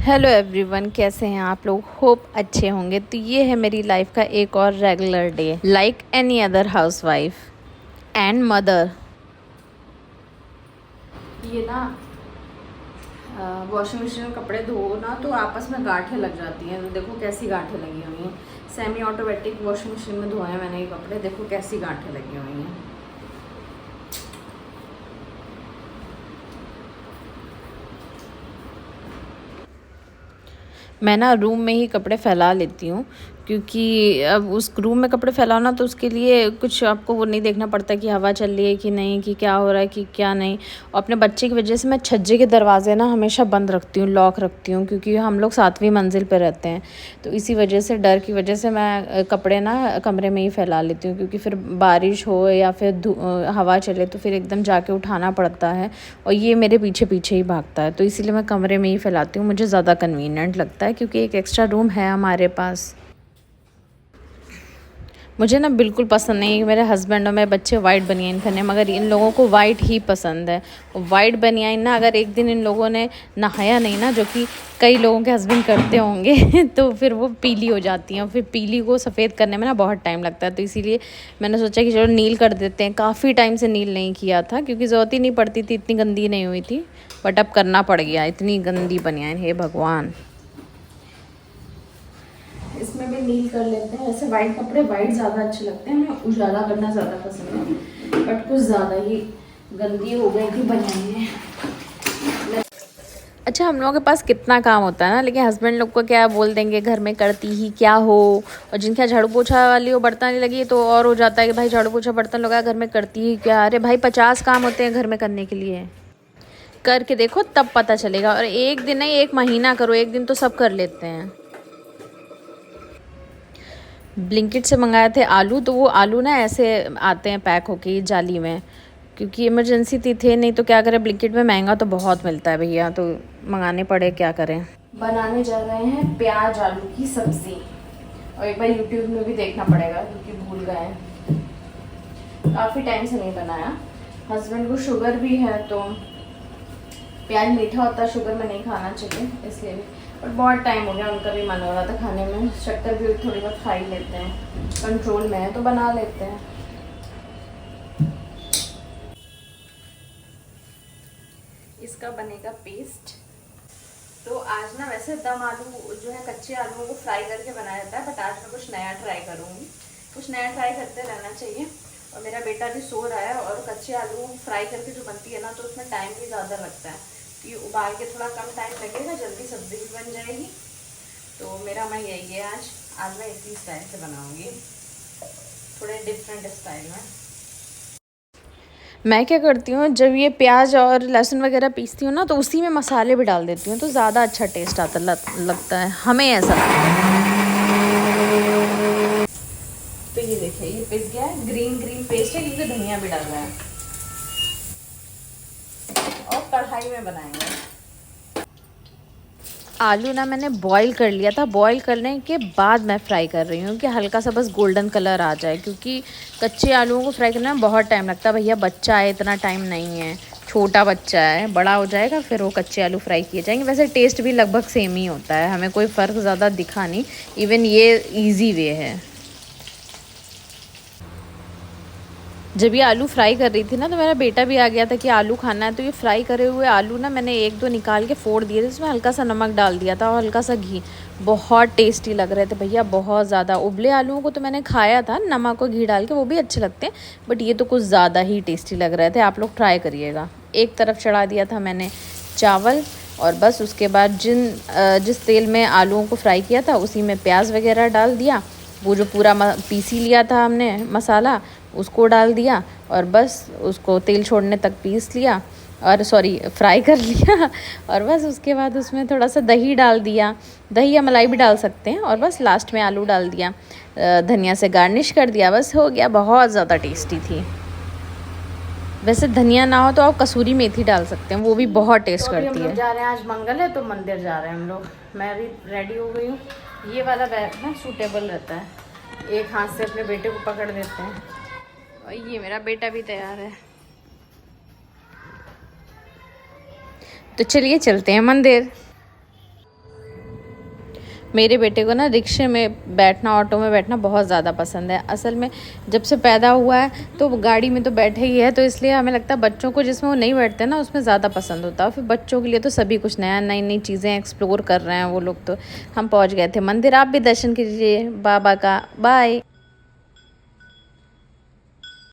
Hello everyone, कैसे हैं आप लोग। होप अच्छे होंगे। तो ये है मेरी लाइफ का एक और regular day, like any other housewife and mother. ये ना वॉशिंग मशीन में कपड़े धो ना तो आपस में गांठें लग जाती हैं। तो देखो कैसी गांठें लगी हुई हैं। सेमी ऑटोमेटिक वॉशिंग मशीन में धोए हैं मैंने ये कपड़े, देखो कैसी गांठें लगी हुई हैं। मैं ना रूम में ही कपड़े फैला लेती हूँ, क्योंकि अब उस रूम में कपड़े फैलाओ ना तो उसके लिए कुछ आपको वो नहीं देखना पड़ता कि हवा चल रही है कि नहीं, कि क्या हो रहा है कि क्या नहीं। और अपने बच्चे की वजह से मैं छज्जे के दरवाजे ना हमेशा बंद रखती हूँ, लॉक रखती हूँ, क्योंकि हम लोग 7वीं मंजिल पे रहते हैं। तो इसी वजह से, डर की वजह से मैं कपड़े ना कमरे में ही फैला लेती हूँ, क्योंकि फिर बारिश हो या फिर हवा चले तो फिर एकदम जाके उठाना पड़ता है और ये मेरे पीछे पीछे ही भागता है। तो इसीलिए मैं कमरे में ही फैलाती हूँ, मुझे ज़्यादा कन्वीनियंट लगता है, क्योंकि एक एक्स्ट्रा रूम है हमारे पास। मुझे ना बिल्कुल पसंद नहीं है कि मेरे हस्बैंड और मेरे बच्चे वाइट बनियान पहने, मगर इन लोगों को वाइट ही पसंद है। वाइट बनियान ना, अगर एक दिन इन लोगों ने नहाया नहीं ना, जो कि कई लोगों के हस्बैंड करते होंगे तो फिर वो पीली हो जाती हैं। फिर पीली को सफ़ेद करने में ना बहुत टाइम लगता है। तो इसीलिए मैंने सोचा कि चलो नील कर देते हैं। काफ़ी टाइम से नील नहीं किया था, क्योंकि ज़रूरत ही नहीं पड़ती थी, इतनी गंदी नहीं हुई थी। बट अब करना पड़ गया, इतनी गंदी बनियान, हे भगवान। इसमें भी नील कर लेते हैं। ऐसे वाइट कपड़े वाइट ज़्यादा अच्छे लगते हैं, हमें उजाला करना ज़्यादा पसंद है, बट कुछ ज़्यादा ही गंदी हो गई थी बनियानें। अच्छा, हम लोगों के पास कितना काम होता है ना, लेकिन हस्बैंड लोग को क्या बोल देंगे, घर में करती ही क्या हो। और जिनके यहाँ झाड़ू पोछा वाली हो, बर्तन नहीं लगी, तो और हो जाता है कि भाई झाड़ू पोछा बर्तन लगा, घर में करती ही क्या। अरे भाई, 50 काम होते हैं घर में करने के लिए। करके देखो तब पता चलेगा। और एक दिन नहीं, एक महीना करो, एक दिन तो सब कर लेते हैं। ब्लिंकिट से मंगाए थे आलू, तो वो आलू ना ऐसे आते हैं पैक होके जाली में, क्योंकि इमरजेंसी थे नहीं तो क्या करें। ब्लिंकिट में महंगा तो बहुत मिलता है भैया, तो मंगाने पड़े, क्या करें। बनाने जा रहे हैं प्याज आलू की सब्ज़ी, और एक बार यूट्यूब में भी देखना पड़ेगा, क्योंकि भूल गए हैं, काफ़ी टाइम से नहीं बनाया। हस्बैंड को शुगर भी है, तो प्याज मीठा होता है, शुगर में नहीं खाना चाहिए, इसलिए भी। और बहुत टाइम हो गया, उनका भी मन हो रहा था खाने में। शक्कर भी थोड़ी बहुत खा ही लेते हैं, कंट्रोल में है तो बना लेते हैं। इसका बनेगा पेस्ट। तो आज ना वैसे दम आलू जो है, कच्चे आलूओं को फ्राई करके बनाया जाता है, बट आज मैं कुछ नया ट्राई करूँगी। कुछ नया ट्राई करते रहना चाहिए। और मेरा बेटा भी सो रहा है, और कच्चे आलू फ्राई करके जो बनती है ना, तो उसमें टाइम भी ज़्यादा लगता है। तो ये उबाल के थोड़ा कम टाइम लगेगा, जल्दी सब्जी भी बन जाएगी। तो मेरा मन यही है, आज मैं इसी स्टाइल से बनाऊँगी, थोड़े डिफरेंट स्टाइल में। मैं क्या करती हूँ, जब ये प्याज और लहसुन वगैरह पीसती हूँ ना, तो उसी में मसाले भी डाल देती हूँ, तो ज़्यादा अच्छा टेस्ट आता लगता है, हमें ऐसा लगता है। तो ये देखिए, ये पिस गया है, ग्रीन ग्रीन पेस्ट है, क्योंकि धनिया भी डाल रहा है। और कढ़ाई में बनाएंगे। आलू ना मैंने बॉईल कर लिया था, बॉईल करने के बाद मैं फ्राई कर रही हूँ कि हल्का सा बस गोल्डन कलर आ जाए, क्योंकि कच्चे आलूओं को फ्राई करने में बहुत टाइम लगता है। भैया बच्चा है, इतना टाइम नहीं है, छोटा बच्चा है, बड़ा हो जाएगा फिर वो कच्चे आलू फ्राई किए जाएंगे। वैसे टेस्ट भी लगभग सेम ही होता है, हमें कोई फ़र्क ज़्यादा दिखा नहीं। इवन ये ईजी वे है। जब ये आलू फ्राई कर रही थी ना, तो मेरा बेटा भी आ गया था कि आलू खाना है। तो ये फ्राई करे हुए आलू ना मैंने एक दो निकाल के फोड़ दिए थे, इसमें हल्का सा नमक डाल दिया था और हल्का सा घी। बहुत टेस्टी लग रहे थे भैया, बहुत ज़्यादा। उबले आलूओं को तो मैंने खाया था नमक और घी डाल के, वो भी अच्छे लगते हैं, बट ये तो कुछ ज़्यादा ही टेस्टी लग रहे थे। आप लोग ट्राई करिएगा। एक तरफ चढ़ा दिया था मैंने चावल, और बस उसके बाद जिस तेल में आलूओं को फ्राई किया था, उसी में प्याज वगैरह डाल दिया। वो जो पूरा पीसी लिया था हमने मसाला, उसको डाल दिया, और बस उसको तेल छोड़ने तक पीस लिया, और सॉरी फ्राई कर लिया। और बस उसके बाद उसमें थोड़ा सा दही डाल दिया, दही या मलाई भी डाल सकते हैं, और बस लास्ट में आलू डाल दिया, धनिया से गार्निश कर दिया, बस हो गया। बहुत ज़्यादा टेस्टी थी। वैसे धनिया ना हो तो आप कसूरी मेथी डाल सकते हैं, वो भी बहुत टेस्ट करती है। हम लोग जा रहे हैं, आज मंगल है तो मंदिर जा रहे हैं हम लोग। मैं भी रेडी हो गई हूँ। ये वाला बैग ना सूटेबल रहता है, एक हाथ से अपने बेटे को पकड़ देते हैं। और ये मेरा बेटा भी तैयार है, तो चलिए चलते हैं मंदिर। मेरे बेटे को ना रिक्शे में बैठना, ऑटो में बैठना बहुत ज़्यादा पसंद है। असल में जब से पैदा हुआ है तो वो गाड़ी में तो बैठे ही है, तो इसलिए हमें लगता है बच्चों को जिसमें वो नहीं बैठते ना उसमें ज़्यादा पसंद होता है। फिर बच्चों के लिए तो सभी कुछ नया, नई नई चीज़ें एक्सप्लोर कर रहे हैं वो लोग। तो हम पहुँच गए थे मंदिर। आप भी दर्शन कीजिए बाबा का। बाय।